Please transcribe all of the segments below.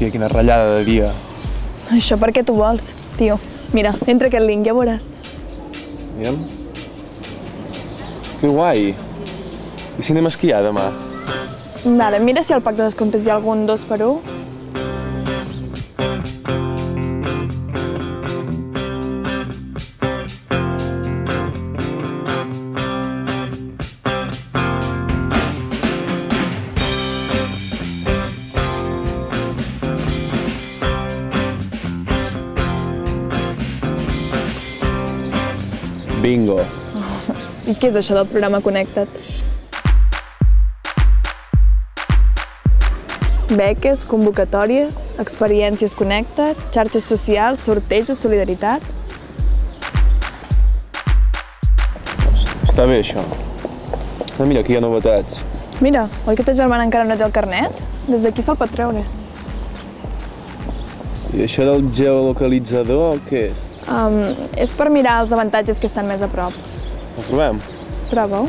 Hòstia, quina ratllada de dia. Això per què tu vols, tio? Mira, entra aquest link, ja veuràs. Aviam. Que guai. I si anem a esquiar demà? Vale, mira si al pack de descomptes hi ha algun 2x1. Bingo. I què és això del programa Connecta't? Beques, convocatòries, experiències Connecta't, xarxes socials, sortejos, solidaritat... Està bé, això. Mira, aquí hi ha novetats. Mira, oi que ta germana encara no té el carnet? Des d'aquí se'l pot treure. I això del geolocalitzador, què és? És per mirar els avantatges que estan més a prop. Ho provem? Prova-ho.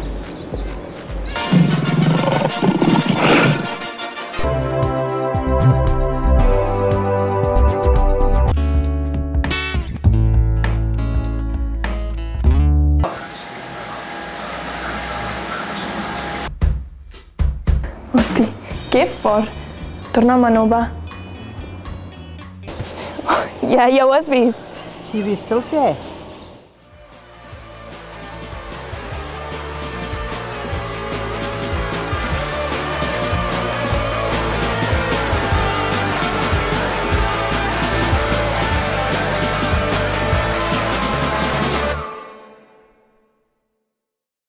Hosti, que fort! Torna al menú, va. Ja ho has vist? Sí, vist el què?